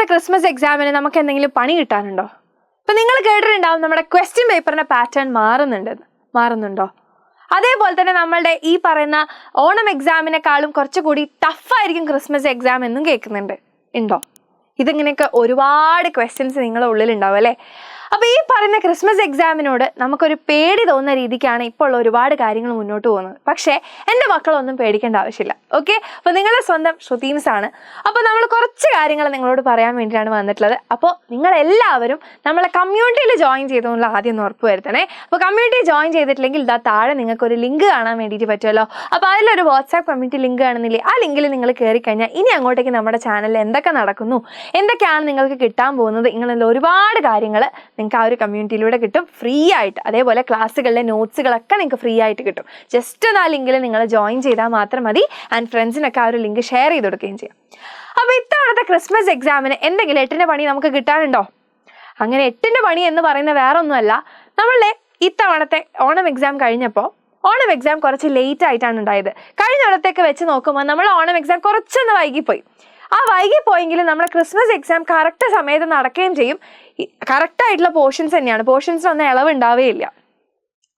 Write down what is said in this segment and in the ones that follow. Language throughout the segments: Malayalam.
ഇത്തവണത്തെ ക്രിസ്മസ് എക്സാമിന് നമുക്ക് എന്തെങ്കിലും പണി കിട്ടാനുണ്ടോ? ഇപ്പൊ നിങ്ങൾ കേട്ടിട്ടുണ്ടാവും നമ്മുടെ ക്വസ്റ്റ്യൻ പേപ്പറിന്റെ പാറ്റേൺ മാറുന്നുണ്ടോ? അതേപോലെ തന്നെ നമ്മളുടെ ഈ പറയുന്ന ഓണം എക്സാമിനെക്കാളും കുറച്ചുകൂടി ടഫായിരിക്കും ക്രിസ്മസ് എക്സാം എന്നും കേൾക്കുന്നുണ്ട്. ഉണ്ടോ? ഇതിങ്ങനെയൊക്കെ ഒരുപാട് ക്വസ്റ്റ്യൻസ് നിങ്ങളുടെ ഉള്ളിലുണ്ടാവും അല്ലേ? അപ്പോൾ ഈ പറയുന്ന ക്രിസ്മസ് എക്സാമിനോട് നമുക്കൊരു പേടി തോന്നുന്ന രീതിക്കാണ് ഇപ്പോൾ ഉള്ള ഒരുപാട് കാര്യങ്ങൾ മുന്നോട്ട് പോകുന്നത്. പക്ഷേ എൻ്റെ മക്കളൊന്നും പേടിക്കേണ്ട ആവശ്യമില്ല. ഓക്കെ, അപ്പോൾ നിങ്ങളുടെ സ്വന്തം ശ്രുതീംസ് ആണ്. അപ്പോൾ നമ്മൾ കുറച്ച് കാര്യങ്ങൾ നിങ്ങളോട് പറയാൻ വേണ്ടിയിട്ടാണ് വന്നിട്ടുള്ളത്. അപ്പോൾ നിങ്ങളെല്ലാവരും നമ്മളെ കമ്മ്യൂണിറ്റിയിൽ ജോയിൻ ചെയ്തെന്നുള്ള ആദ്യം ഒന്ന് ഉറപ്പ് വരുത്തണേ. അപ്പോൾ കമ്മ്യൂണിറ്റി ജോയിൻ ചെയ്തിട്ടില്ലെങ്കിൽ ഇതാ താഴെ നിങ്ങൾക്കൊരു ലിങ്ക് കാണാൻ വേണ്ടിയിട്ട് പറ്റുമല്ലോ. അപ്പോൾ അതിലൊരു വാട്സാപ്പ് കമ്മ്യൂണിറ്റി ലിങ്ക് കാണുന്നില്ലേ? ആ ലിങ്കിൽ നിങ്ങൾ കയറി കഴിഞ്ഞാൽ ഇനി അങ്ങോട്ടേക്ക് നമ്മുടെ ചാനലിൽ എന്തൊക്കെ നടക്കുന്നു, എന്തൊക്കെയാണ് നിങ്ങൾക്ക് കിട്ടാൻ പോകുന്നത്, ഇങ്ങനെയുള്ള ഒരുപാട് കാര്യങ്ങൾ നിങ്ങൾക്ക് ആ ഒരു കമ്മ്യൂണിറ്റിയിലൂടെ കിട്ടും ഫ്രീ ആയിട്ട്. അതേപോലെ ക്ലാസ്സുകളിലെ നോട്ട്സുകളൊക്കെ നിങ്ങൾക്ക് ഫ്രീ ആയിട്ട് കിട്ടും. ജസ്റ്റ് ആ ലിങ്കിൽ നിങ്ങൾ ജോയിൻ ചെയ്താൽ മാത്രം മതി. ആൻഡ് ഫ്രണ്ട്സിനൊക്കെ ആ ഒരു ലിങ്ക് ഷെയർ ചെയ്ത് കൊടുക്കുകയും ചെയ്യാം. അപ്പോൾ ഇത്തവണത്തെ ക്രിസ്മസ് എക്സാമിന് എന്തെങ്കിലും 8ന്റെ പണി നമുക്ക് കിട്ടാനുണ്ടോ? അങ്ങനെ 8ന്റെ പണി എന്ന് പറയുന്ന വേറെ ഒന്നുമല്ല, നമ്മളുടെ ഇത്തവണത്തെ ഓണം എക്സാം കഴിഞ്ഞപ്പോൾ ഓണം എക്സാം കുറച്ച് ലേറ്റ് ആയിട്ടാണ് ഉണ്ടായത്. കഴിഞ്ഞ ഇടത്തേക്ക് വെച്ച് നോക്കുമ്പോൾ നമ്മൾ ഓണം എക്സാം കുറച്ചൊന്ന് വൈകിപ്പോയി. ആ വൈകിപ്പോയെങ്കിലും നമ്മുടെ ക്രിസ്മസ് എക്സാം കറക്റ്റ് സമയത്ത് നടക്കുകയും ചെയ്യും. കറക്റ്റായിട്ടുള്ള പോർഷൻസ് തന്നെയാണ്, പോർഷൻസിനൊന്നും ഇളവ് ഉണ്ടാവുകയില്ല.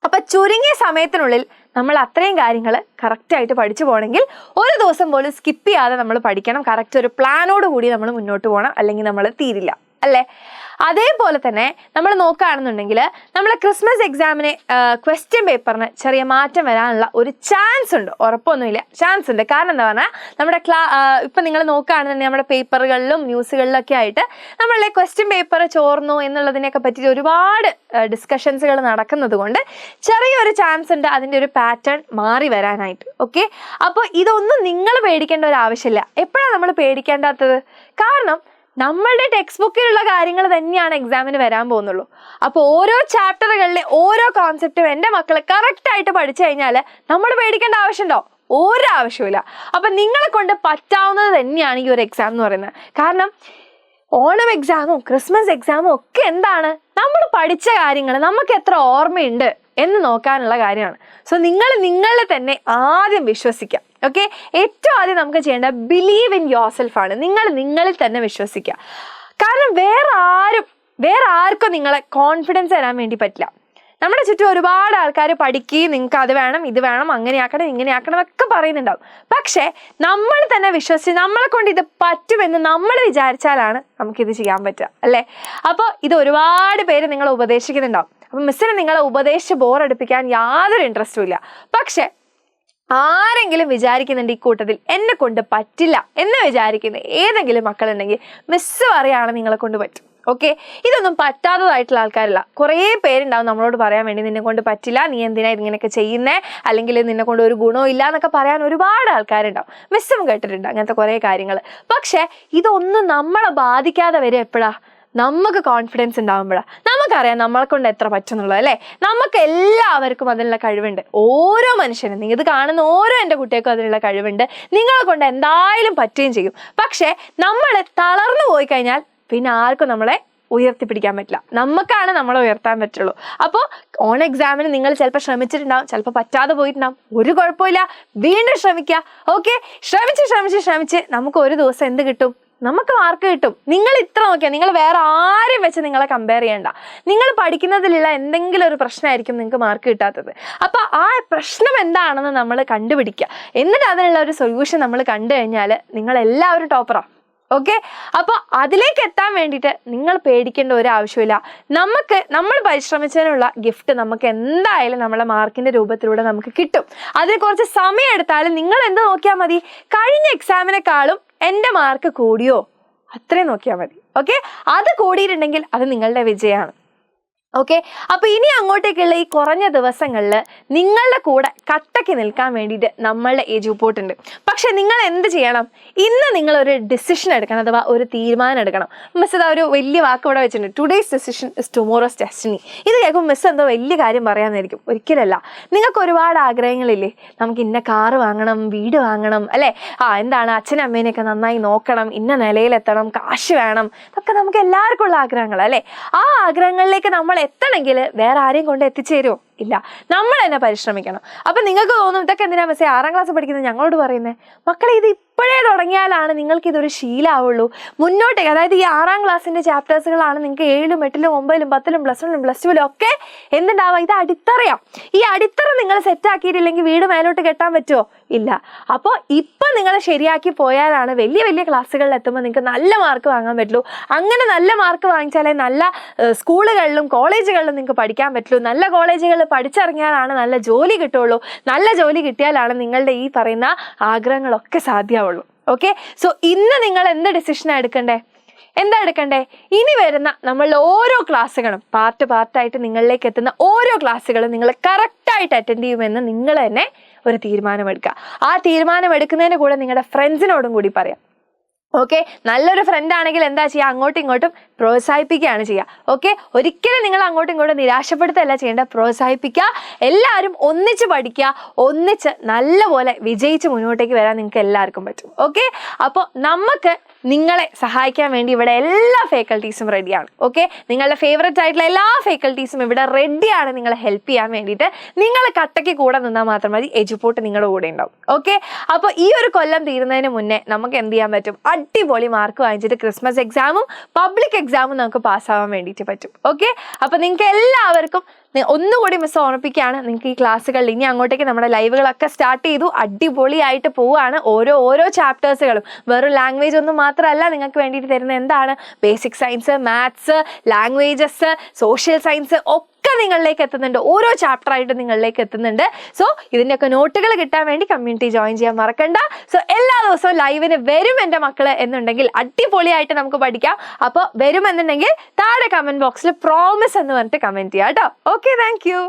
അപ്പം ചുരുങ്ങിയ സമയത്തിനുള്ളിൽ നമ്മൾ അത്രയും കാര്യങ്ങൾ കറക്റ്റായിട്ട് പഠിച്ചു പോകണമെങ്കിൽ ഒരു ദിവസം പോലും സ്കിപ്പ് ചെയ്യാതെ നമ്മൾ പഠിക്കണം. കറക്റ്റ് ഒരു പ്ലാനോട് കൂടി നമ്മൾ മുന്നോട്ട് പോകണം, അല്ലെങ്കിൽ നമ്മൾ തീരില്ല അല്ലേ? അതേപോലെ തന്നെ നമ്മൾ നോക്കുകയാണെന്നുണ്ടെങ്കിൽ നമ്മൾ ക്രിസ്മസ് എക്സാമിന് ക്വസ്റ്റ്യൻ പേപ്പറിന് ചെറിയ മാറ്റം വരാനുള്ള ഒരു ചാൻസ് ഉണ്ട്. ഉറപ്പൊന്നുമില്ല, ചാൻസ് ഉണ്ട്. കാരണം എന്താ പറഞ്ഞാൽ നമ്മുടെ ഇപ്പം നിങ്ങൾ നോക്കുകയാണെന്നുണ്ടെങ്കിൽ നമ്മുടെ പേപ്പറുകളിലും ന്യൂസുകളിലൊക്കെ ആയിട്ട് നമ്മളുടെ ക്വസ്റ്റ്യൻ പേപ്പർ ചോർന്നു എന്നുള്ളതിനെയൊക്കെ പറ്റി ഒരുപാട് ഡിസ്കഷൻസുകൾ നടക്കുന്നത് കൊണ്ട് ചെറിയൊരു ചാൻസ് ഉണ്ട് അതിൻ്റെ ഒരു പാറ്റേൺ മാറി വരാനായിട്ട്. ഓക്കെ, അപ്പോൾ ഇതൊന്നും നിങ്ങൾ പേടിക്കേണ്ട ഒരു ആവശ്യമില്ല. എപ്പോഴാണ് നമ്മൾ പേടിക്കേണ്ടാത്തത്? കാരണം നമ്മളുടെ ടെക്സ്റ്റ് ബുക്കിലുള്ള കാര്യങ്ങൾ തന്നെയാണ് എക്സാമിന് വരാൻ പോകുന്നുള്ളൂ. അപ്പോൾ ഓരോ ചാപ്റ്ററുകളിലെ ഓരോ കോൺസെപ്റ്റും എൻ്റെ മക്കൾ കറക്റ്റായിട്ട് പഠിച്ചു കഴിഞ്ഞാൽ നമ്മൾ പേടിക്കേണ്ട ആവശ്യമുണ്ടോ? ഒരു ആവശ്യമില്ല. അപ്പം നിങ്ങളെ കൊണ്ട് പറ്റാവുന്നത് തന്നെയാണ് ഈ ഒരു എക്സാം എന്ന് പറയുന്നത്. കാരണം ഓണം എക്സാമും ക്രിസ്മസ് എക്സാമും ഒക്കെ എന്താണ്, നമ്മൾ പഠിച്ച കാര്യങ്ങൾ നമുക്ക് എത്ര ഓർമ്മയുണ്ട് എന്ന് നോക്കാനുള്ള കാര്യമാണ്. സോ നിങ്ങളെ തന്നെ ആദ്യം വിശ്വസിക്കുക. ഓക്കെ, ഏറ്റവും ആദ്യം നമുക്ക് ചെയ്യേണ്ട ബിലീവ് ഇൻ യുവർ സെൽഫ് ആണ്. നിങ്ങളിൽ തന്നെ വിശ്വസിക്കുക. കാരണം വേറെ ആർക്കും നിങ്ങളെ കോൺഫിഡൻസ് തരാൻ വേണ്ടി പറ്റില്ല. നമ്മുടെ ചുറ്റും ഒരുപാട് ആൾക്കാർ പഠിക്കുകയും നിങ്ങൾക്ക് അത് വേണം, ഇത് വേണം, അങ്ങനെയാക്കണം, ഇങ്ങനെയാക്കണം എന്നൊക്കെ പറയുന്നുണ്ടാവും. പക്ഷേ നമ്മൾ തന്നെ വിശ്വസിച്ച് നമ്മളെ കൊണ്ട് ഇത് പറ്റുമെന്ന് നമ്മൾ വിചാരിച്ചാലാണ് നമുക്കിത് ചെയ്യാൻ പറ്റുക അല്ലേ? അപ്പോൾ ഇത് ഒരുപാട് പേര് നിങ്ങളെ ഉപദേശിക്കുന്നുണ്ടാവും. അപ്പം മിസ്സിന് നിങ്ങളെ ഉപദേശിച്ച് ബോറടിപ്പിക്കാൻ യാതൊരു ഇൻട്രസ്റ്റും ഇല്ല. പക്ഷേ ആരെങ്കിലും വിചാരിക്കുന്നുണ്ട് ഈ കൂട്ടത്തിൽ എന്നെ കൊണ്ട് പറ്റില്ല എന്ന് വിചാരിക്കുന്ന ഏതെങ്കിലും മക്കളുണ്ടെങ്കിൽ മിസ്സ് പറയുകയാണ് നിങ്ങളെ കൊണ്ട് പറ്റും. ഓക്കെ, ഇതൊന്നും പറ്റാത്തതായിട്ടുള്ള ആൾക്കാരല്ല. കുറേ പേരുണ്ടാവും നമ്മളോട് പറയാൻ വേണ്ടി നിന്നെ കൊണ്ട് പറ്റില്ല, നീ എന്തിനാ ഇങ്ങനെയൊക്കെ ചെയ്യുന്നേ, അല്ലെങ്കിൽ നിന്നെ കൊണ്ട് ഒരു ഗുണവും ഇല്ല എന്നൊക്കെ പറയാൻ ഒരുപാട് ആൾക്കാരുണ്ടാവും. മിസ്സും കേട്ടിട്ടുണ്ട് അങ്ങനത്തെ കുറേ കാര്യങ്ങൾ. പക്ഷേ ഇതൊന്നും നമ്മളെ ബാധിക്കാതെ വരെ എപ്പോഴാ? നമുക്ക് കോൺഫിഡൻസ് ഉണ്ടാകുമ്പോഴാണ്. നമുക്കറിയാം നമ്മളെ കൊണ്ട് എത്ര പറ്റുന്നുള്ളത് അല്ലേ? നമുക്ക് എല്ലാവർക്കും അതിനുള്ള കഴിവുണ്ട്. ഓരോ മനുഷ്യനും, നിങ്ങൾ ഇത് കാണുന്ന ഓരോ എൻ്റെ കുട്ടികൾക്കും അതിനുള്ള കഴിവുണ്ട്. നിങ്ങളെ കൊണ്ട് എന്തായാലും പറ്റുകയും ചെയ്യും. പക്ഷേ നമ്മൾ തളർന്നു പോയി കഴിഞ്ഞാൽ പിന്നെ ആർക്കും നമ്മളെ ഉയർത്തിപ്പിടിക്കാൻ പറ്റില്ല. നമുക്കാണ് നമ്മളെ ഉയർത്താൻ പറ്റുള്ളൂ. അപ്പോൾ ഓൺ എക്സാമിന് നിങ്ങൾ ചിലപ്പോൾ ശ്രമിച്ചിട്ടുണ്ടാവും, ചിലപ്പോൾ പറ്റാതെ പോയിട്ടുണ്ടാവും. ഒരു കുഴപ്പമില്ല, വീണ്ടും ശ്രമിക്കുക. ഓക്കെ, ശ്രമിച്ച് നമുക്ക് ഒരു ദിവസം എന്ത് കിട്ടും? നമുക്ക് മാർക്ക് കിട്ടും. നിങ്ങൾ ഇത്ര നോക്കിയാൽ നിങ്ങൾ വേറെ ആരെയും വെച്ച് നിങ്ങളെ കമ്പയർ ചെയ്യണ്ട. നിങ്ങൾ പഠിക്കുന്നതിലുള്ള എന്തെങ്കിലും ഒരു പ്രശ്നമായിരിക്കും നിങ്ങൾക്ക് മാർക്ക് കിട്ടാത്തത്. അപ്പോൾ ആ പ്രശ്നം എന്താണെന്ന് നമ്മൾ കണ്ടുപിടിക്കുക. എന്നിട്ട് അതിനുള്ള ഒരു സൊല്യൂഷൻ നമ്മൾ കണ്ടു കഴിഞ്ഞാൽ നിങ്ങളെല്ലാവരും ടോപ്പറാണ്. ഓക്കെ, അപ്പോൾ അതിലേക്ക് എത്താൻ വേണ്ടിയിട്ട് നിങ്ങൾ പേടിക്കേണ്ട ഒരു ആവശ്യമില്ല. നമ്മൾ പരിശ്രമിച്ചതിനുള്ള ഗിഫ്റ്റ് നമുക്ക് എന്തായാലും നമ്മളെ മാർക്കിന്റെ രൂപത്തിലൂടെ നമുക്ക് കിട്ടും. അതിന് കുറച്ച് സമയം എടുത്താലും നിങ്ങൾ എന്ത് നോക്കിയാൽ മതി? കഴിഞ്ഞ എക്സാമിനെക്കാളും എൻ്റെ മാർക്ക് കൂടിയോ അത്രയും നോക്കിയാൽ മതി. ഓക്കെ, അത് കൂടിയിട്ടുണ്ടെങ്കിൽ അത് നിങ്ങളുടെ വിജയമാണ്. ഓക്കെ, അപ്പോൾ ഇനി അങ്ങോട്ടേക്കുള്ള ഈ കുറഞ്ഞ ദിവസങ്ങളിൽ നിങ്ങളുടെ കൂടെ കട്ടയ്ക്ക് നിൽക്കാൻ വേണ്ടിയിട്ട് നമ്മളുടെ ഏജ് റിപ്പോർട്ട് ഉണ്ട്. പക്ഷെ നിങ്ങൾ എന്ത് ചെയ്യണം? ഇന്ന് നിങ്ങളൊരു ഡിസിഷൻ എടുക്കണം, അഥവാ ഒരു തീരുമാനം എടുക്കണം. മിസ് ഇതാ ഒരു വലിയ വാക്ക് ഇവിടെ വെച്ചിട്ടുണ്ട്, today's decision is tomorrow's destiny. ഇത് കേൾക്കുമ്പോൾ മിസ് എന്തോ വലിയ കാര്യം പറയാമെന്നായിരിക്കും. ഒരിക്കലല്ല. നിങ്ങൾക്ക് ഒരുപാട് ആഗ്രഹങ്ങളില്ലേ? നമുക്ക് ഇന്ന കാറ് വാങ്ങണം, വീട് വാങ്ങണം അല്ലേ? എന്താണ് അച്ഛനും അമ്മേനെയൊക്കെ നന്നായി നോക്കണം, ഇന്ന നിലയിലെത്തണം, കാശ് വേണം, ഇതൊക്കെ നമുക്ക് എല്ലാവർക്കും ഉള്ള ആഗ്രഹങ്ങൾ അല്ലേ? ആ ആഗ്രഹങ്ങളിലേക്ക് നമ്മൾ എത്തണമെങ്കിൽ വേറെ ആരെയും കൊണ്ട് എത്തിച്ചേരുമോ? ഇല്ല, നമ്മൾ തന്നെ പരിശ്രമിക്കണം. അപ്പം നിങ്ങൾക്ക് തോന്നും ഇതൊക്കെ എന്തിനാ മിസ്സേ 6ാം ക്ലാസ് പഠിക്കുന്നത് ഞങ്ങളോട് പറയുന്നത്? മക്കളെ, ഇത് ഇപ്പോഴേ തുടങ്ങിയാലാണ് നിങ്ങൾക്ക് ഇതൊരു ശീലമാവുള്ളൂ. മുന്നോട്ടേക്ക്, അതായത് ഈ 6ാം ക്ലാസ്സിൻ്റെ ചാപ്റ്റേഴ്സുകളാണ് നിങ്ങൾക്ക് 7ലും 8ലും 9ലും 10ലും +1ലും +2ലും ഒക്കെ എന്തുണ്ടാവുക, ഇത് അടിത്തറയാണ്. ഈ അടിത്തറ നിങ്ങൾ സെറ്റാക്കിയിട്ടില്ലെങ്കിൽ വീട് മേലോട്ട് കെട്ടാൻ പറ്റുമോ? ഇല്ല. അപ്പോൾ ഇപ്പം നിങ്ങൾ ശരിയാക്കി പോയാലാണ് വലിയ വലിയ ക്ലാസ്സുകളിൽ എത്തുമ്പോൾ നിങ്ങൾക്ക് നല്ല മാർക്ക് വാങ്ങാൻ പറ്റുള്ളൂ. അങ്ങനെ നല്ല മാർക്ക് വാങ്ങിച്ചാലേ നല്ല സ്കൂളുകളിലും കോളേജുകളിലും നിങ്ങൾക്ക് പഠിക്കാൻ പറ്റുള്ളൂ. നല്ല കോളേജുകളിൽ പഠിച്ചിറങ്ങിയാലാണ് നല്ല ജോലി കിട്ടുള്ളൂ. നല്ല ജോലി കിട്ടിയാലാണ് നിങ്ങളുടെ ഈ പറയുന്ന ആഗ്രഹങ്ങളൊക്കെ സാധ്യമാവുള്ളൂ. ഓക്കെ, സോ ഇന്ന് നിങ്ങൾ എന്ത് ഡിസിഷനാണ് എടുക്കണ്ടേ? എന്താ എടുക്കണ്ടേ? ഇനി വരുന്ന നമ്മളുടെ ഓരോ ക്ലാസ്സുകളും പാർട്ടായിട്ട് നിങ്ങളിലേക്ക് എത്തുന്ന ഓരോ ക്ലാസ്സുകളും നിങ്ങൾ കറക്റ്റായിട്ട് അറ്റൻഡ് ചെയ്യുമെന്ന് നിങ്ങൾ തന്നെ ഒരു തീരുമാനമെടുക്കുക. ആ തീരുമാനമെടുക്കുന്നതിന് കൂടെ നിങ്ങളുടെ ഫ്രണ്ട്സിനോടും കൂടി പറയാം. ഓക്കെ, നല്ലൊരു ഫ്രണ്ട് ആണെങ്കിൽ എന്താ ചെയ്യുക, അങ്ങോട്ടും ഇങ്ങോട്ടും പ്രോത്സാഹിപ്പിക്കുകയാണ് ചെയ്യുക. ഓക്കെ, ഒരിക്കലും നിങ്ങൾ അങ്ങോട്ടും ഇങ്ങോട്ടും നിരാശപ്പെടുത്തല്ല ചെയ്യേണ്ട, പ്രോത്സാഹിപ്പിക്കുക. എല്ലാവരും ഒന്നിച്ച് പഠിക്കുക, ഒന്നിച്ച് നല്ലപോലെ വിജയിച്ച് മുന്നോട്ടേക്ക് വരാൻ നിങ്ങൾക്ക് എല്ലാവർക്കും പറ്റും. ഓക്കെ, അപ്പോൾ നമുക്ക് നിങ്ങളെ സഹായിക്കാൻ വേണ്ടി ഇവിടെ എല്ലാ ഫാക്കൽറ്റീസും റെഡിയാണ്. ഓക്കെ, നിങ്ങളുടെ ഫേവററ്റ് ആയിട്ടുള്ള എല്ലാ ഫാക്കൽറ്റീസും ഇവിടെ റെഡിയാണ് നിങ്ങളെ ഹെൽപ്പ് ചെയ്യാൻ വേണ്ടിയിട്ട്. നിങ്ങൾ കട്ടയ്ക്ക് കൂടെ നിന്നാൽ മാത്രം മതി, എജുപോർട്ട് നിങ്ങളുടെ കൂടെ ഉണ്ടാവും. ഓക്കെ, അപ്പോൾ ഈ ഒരു കൊല്ലം തീരുന്നതിന് മുന്നേ നമുക്ക് എന്ത് ചെയ്യാൻ പറ്റും? അടിപൊളി മാർക്ക് വാങ്ങിച്ചിട്ട് ക്രിസ്മസ് എക്സാമും പബ്ലിക് എക്സാമും നമുക്ക് പാസ്സാവാൻ വേണ്ടിയിട്ട് പറ്റും. ഓക്കെ, അപ്പോൾ നിങ്ങൾക്ക് എല്ലാവർക്കും ഒന്നുകൂടി മിസ് ഓർമ്മിപ്പിക്കുകയാണ്, നിങ്ങൾക്ക് ഈ ക്ലാസ്സുകളിൽ ഇനി അങ്ങോട്ടേക്ക് നമ്മുടെ ലൈവുകളൊക്കെ സ്റ്റാർട്ട് ചെയ്തു, അടിപൊളിയായിട്ട് പോവുകയാണ്. ഓരോ ചാപ്റ്റേഴ്സുകളും വെറും ലാംഗ്വേജ് ഒന്നും മാത്രമല്ല നിങ്ങൾക്ക് വേണ്ടിയിട്ട് തരുന്ന എന്താണ്, basic science, maths, languages, social science ഒക്കെ നിങ്ങളിലേക്ക് എത്തുന്നുണ്ട്. ഓരോ ചാപ്റ്ററായിട്ട് നിങ്ങളിലേക്ക് എത്തുന്നുണ്ട്. സോ ഇതിൻ്റെയൊക്കെ നോട്ടുകൾ കിട്ടാൻ വേണ്ടി കമ്മ്യൂണിറ്റി ജോയിൻ ചെയ്യാൻ മറക്കണ്ട. സോ എല്ലാ ദിവസവും ലൈവിന് വരും എൻ്റെ മക്കള് എന്നുണ്ടെങ്കിൽ അടിപൊളിയായിട്ട് നമുക്ക് പഠിക്കാം. അപ്പോൾ വരുമെന്നുണ്ടെങ്കിൽ താഴെ കമൻറ്റ് ബോക്സിൽ പ്രോമിസ് എന്ന് പറഞ്ഞിട്ട് കമൻറ്റ് ചെയ്യാം കേട്ടോ. Okay, thank you.